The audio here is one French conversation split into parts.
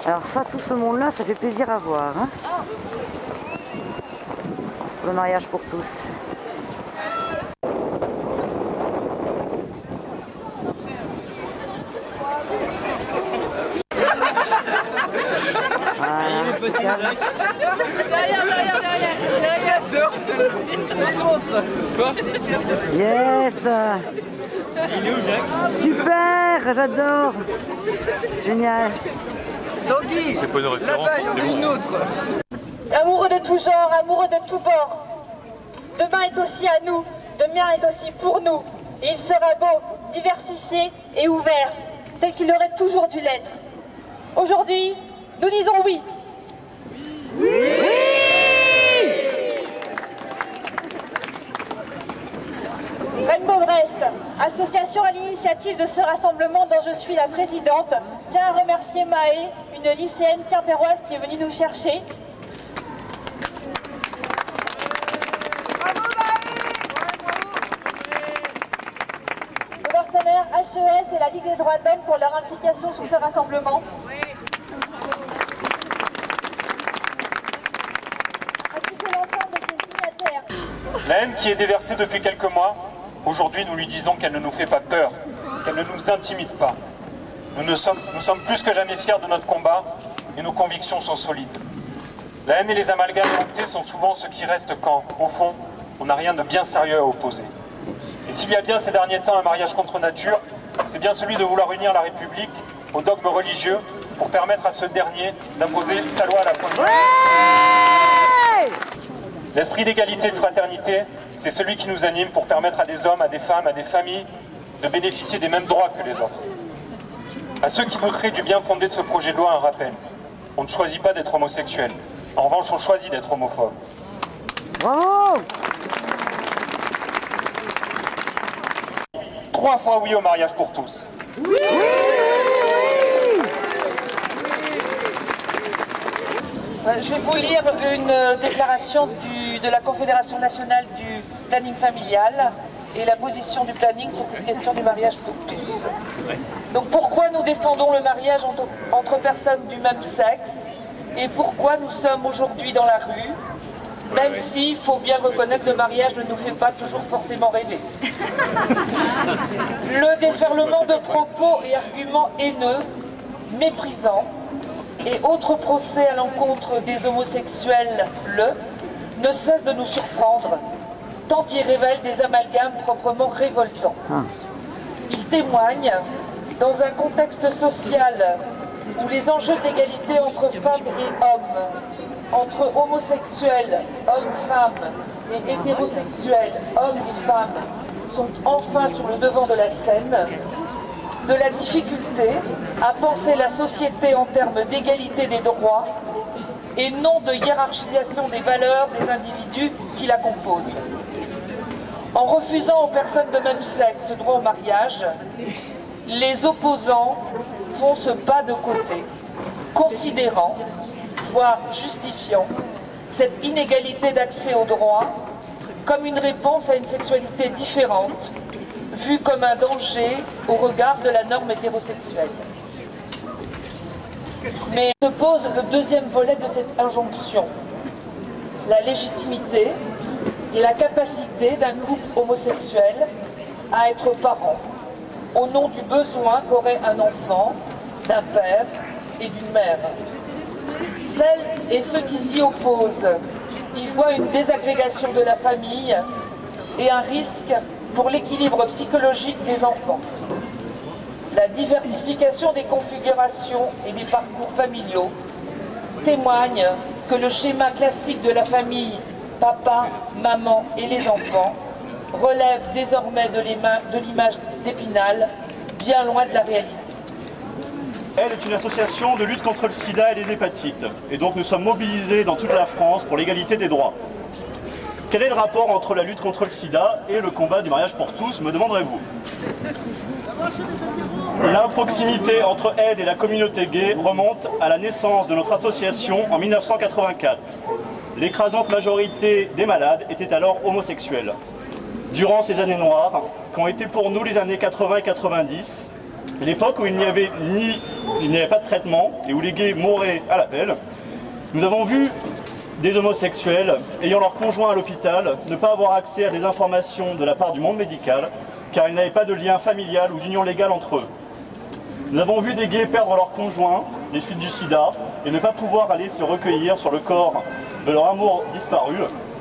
Alors ça, tout ce monde-là, ça fait plaisir à voir. Hein, le mariage pour tous. Derrière. J'adore ça. Montre. Quoi? Yes. Il est où, Jacques? Super, j'adore. Génial. Tanguy. C'est pas une référence. Là-bas, il y en a une autre. Amoureux de tout genre, amoureux de tout bord. Demain est aussi à nous, demain est aussi pour nous. Et il sera beau, diversifié et ouvert, tel qu'il aurait toujours dû l'être. Aujourd'hui, nous disons oui. Oui. Rainbow Brest, association à l'initiative de ce rassemblement dont je suis la présidente, tient à remercier Maë, une lycéenne quimperoise qui est venue nous chercher. Nos partenaires HES et la Ligue des droits de l'homme pour leur implication sur ce rassemblement. Ainsi que l'ensemble de ses signataires. La haine qui est déversée depuis quelques mois, aujourd'hui nous lui disons qu'elle ne nous fait pas peur, qu'elle ne nous intimide pas. Nous sommes plus que jamais fiers de notre combat et nos convictions sont solides. La haine et les amalgames montés sont souvent ce qui reste quand, au fond, on n'a rien de bien sérieux à opposer. Et s'il y a bien ces derniers temps un mariage contre nature, c'est bien celui de vouloir unir la République au dogme religieux pour permettre à ce dernier d'imposer sa loi à la poignée. L'esprit d'égalité et de fraternité, c'est celui qui nous anime pour permettre à des hommes, à des femmes, à des familles de bénéficier des mêmes droits que les autres. À ceux qui douteraient du bien fondé de ce projet de loi, un rappel. On ne choisit pas d'être homosexuel. En revanche, on choisit d'être homophobe. Bravo! 3 fois oui au mariage pour tous. Oui! Je vais vous lire une déclaration de la Confédération nationale du planning familial et la position du planning sur cette question du mariage pour tous. Donc pourquoi nous défendons le mariage entre personnes du même sexe et pourquoi nous sommes aujourd'hui dans la rue, même s'il faut bien reconnaître que le mariage ne nous fait pas toujours forcément rêver. Le déferlement de propos et arguments haineux, méprisants, et autres procès à l'encontre des homosexuels ne cesse de nous surprendre, tant il révèle des amalgames proprement révoltants. Il témoigne, dans un contexte social où les enjeux de l'égalité entre femmes et hommes, entre homosexuels, hommes-femmes, et hétérosexuels, hommes et femmes, sont enfin sur le devant de la scène, de la difficulté à penser la société en termes d'égalité des droits et non de hiérarchisation des valeurs des individus qui la composent. En refusant aux personnes de même sexe ce droit au mariage, les opposants font ce pas de côté, considérant, voire justifiant, cette inégalité d'accès aux droits comme une réponse à une sexualité différente, vue comme un danger au regard de la norme hétérosexuelle. Mais se pose le deuxième volet de cette injonction, la légitimité et la capacité d'un couple homosexuel à être parent, au nom du besoin qu'aurait un enfant, d'un père et d'une mère. Celles et ceux qui s'y opposent y voient une désagrégation de la famille et un risque pour l'équilibre psychologique des enfants. La diversification des configurations et des parcours familiaux témoigne que le schéma classique de la famille, papa, maman et les enfants, relève désormais de l'image d'Épinal, bien loin de la réalité. Elle est une association de lutte contre le sida et les hépatites, et donc nous sommes mobilisés dans toute la France pour l'égalité des droits. Quel est le rapport entre la lutte contre le sida et le combat du mariage pour tous, me demanderez-vous? La proximité entre aide et la communauté gay remonte à la naissance de notre association en 1984. L'écrasante majorité des malades étaient alors homosexuels. Durant ces années noires, qu'ont été pour nous les années 80 et 90, l'époque où il n'y avait pas de traitement et où les gays mouraient à l'appel. Nous avons vu des homosexuels ayant leur conjoint à l'hôpital ne pas avoir accès à des informations de la part du monde médical car ils n'avaient pas de lien familial ou d'union légale entre eux. Nous avons vu des gays perdre leur conjoint des suites du sida et ne pas pouvoir aller se recueillir sur le corps de leur amour disparu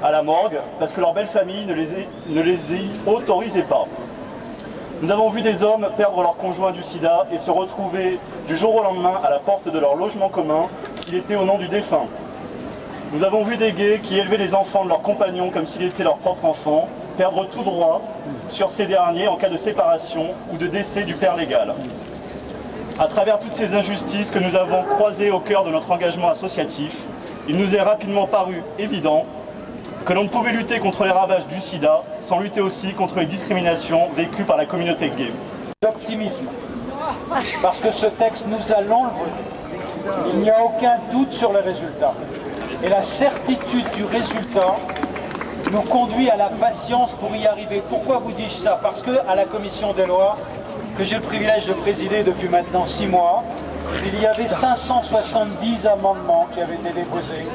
à la morgue parce que leur belle famille ne les y autorisait pas. Nous avons vu des hommes perdre leur conjoint du sida et se retrouver du jour au lendemain à la porte de leur logement commun s'il était au nom du défunt. Nous avons vu des gays qui élevaient les enfants de leurs compagnons comme s'il était leur propre enfant, perdre tout droit sur ces derniers en cas de séparation ou de décès du père légal. À travers toutes ces injustices que nous avons croisées au cœur de notre engagement associatif, il nous est rapidement paru évident que l'on ne pouvait lutter contre les ravages du sida sans lutter aussi contre les discriminations vécues par la communauté gay. L'optimisme, parce que ce texte, nous allons le voter. Il n'y a aucun doute sur le résultat. Et la certitude du résultat nous conduit à la patience pour y arriver. Pourquoi vous dis-je ça? Parce qu'à la commission des lois, que j'ai le privilège de présider depuis maintenant 6 mois, il y avait 570 amendements qui avaient été déposés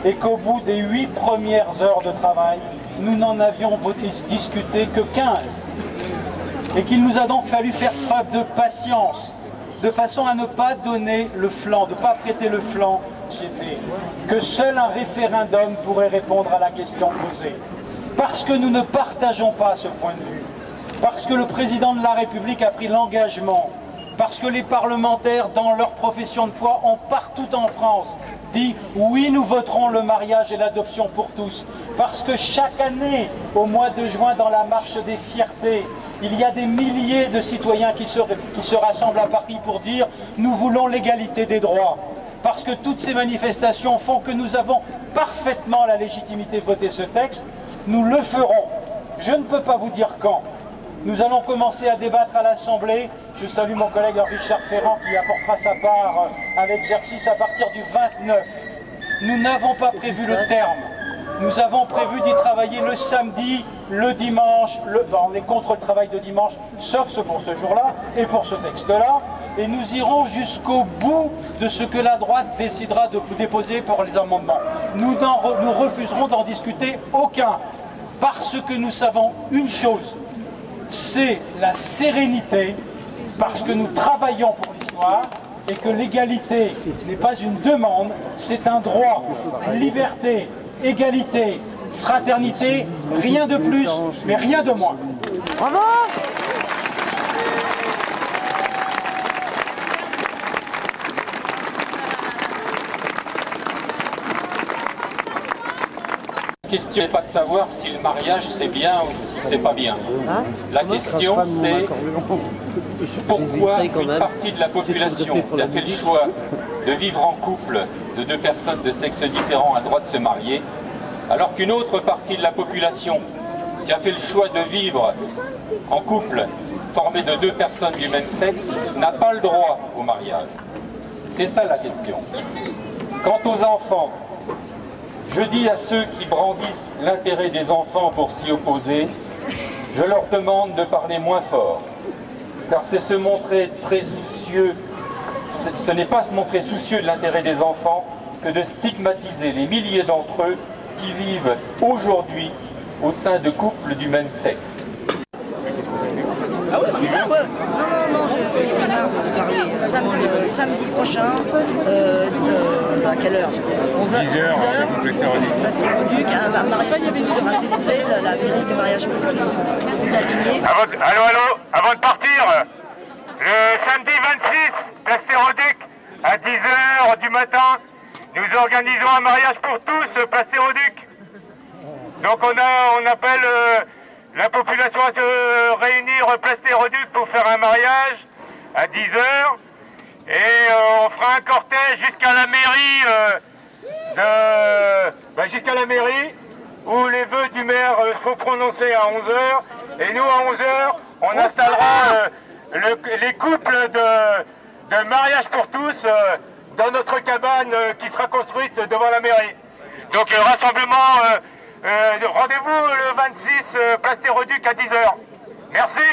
et qu'au bout des 8 premières heures de travail, nous n'en avions discuté que 15. Et qu'il nous a donc fallu faire preuve de patience, de façon à ne pas donner le flanc, de ne pas prêter le flanc, que seul un référendum pourrait répondre à la question posée. Parce que nous ne partageons pas ce point de vue, parce que le président de la République a pris l'engagement, parce que les parlementaires dans leur profession de foi ont partout en France dit oui, nous voterons le mariage et l'adoption pour tous, parce que chaque année, au mois de juin, dans la marche des fiertés, il y a des milliers de citoyens qui se rassemblent à Paris pour dire nous voulons l'égalité des droits. Parce que toutes ces manifestations font que nous avons parfaitement la légitimité de voter ce texte, nous le ferons. Je ne peux pas vous dire quand. Nous allons commencer à débattre à l'Assemblée. Je salue mon collègue Richard Ferrand qui apportera sa part à l'exercice à partir du 29. Nous n'avons pas prévu le terme. Nous avons prévu d'y travailler le samedi, le dimanche. On est contre le travail de dimanche, sauf pour ce jour-là et pour ce texte-là. Et nous irons jusqu'au bout de ce que la droite décidera de déposer pour les amendements. Nous refuserons d'en discuter aucun, parce que nous savons une chose, c'est la sérénité, parce que nous travaillons pour l'histoire, et que l'égalité n'est pas une demande, c'est un droit. Liberté, égalité, fraternité, rien de plus, mais rien de moins. Bravo! La question n'est pas de savoir si le mariage c'est bien ou si c'est pas bien. La question c'est pourquoi une partie de la population qui a fait le choix de vivre en couple de 2 personnes de sexe différent a le droit de se marier, alors qu'une autre partie de la population qui a fait le choix de vivre en couple formé de 2 personnes du même sexe n'a pas le droit au mariage. C'est ça la question. Quant aux enfants, je dis à ceux qui brandissent l'intérêt des enfants pour s'y opposer, je leur demande de parler moins fort, car c'est se montrer très soucieux, ce n'est pas se montrer soucieux de l'intérêt des enfants que de stigmatiser les milliers d'entre eux qui vivent aujourd'hui au sein de couples du même sexe. Ah oui, on y va, ouais. Non, je démarre de se marier samedi prochain, à quelle heure? 11h. 10h, place Théroduc, un mariage pour tous sera célébré, la mairie du mariage pour tous. Vous alignez. Allô, avant de partir, le samedi 26, place Théroduc, à 10h du matin, nous organisons un mariage pour tous, place Théroduc. Donc on appelle la population à se réunir place Théroduc pour faire un mariage à 10h. Et on fera un cortège jusqu'à la mairie, où les vœux du maire seront prononcés à 11h. Et nous, à 11h, on installera les couples de mariage pour tous dans notre cabane qui sera construite devant la mairie. Donc rassemblement, rendez-vous le 26 place Théroduc à 10h. Merci.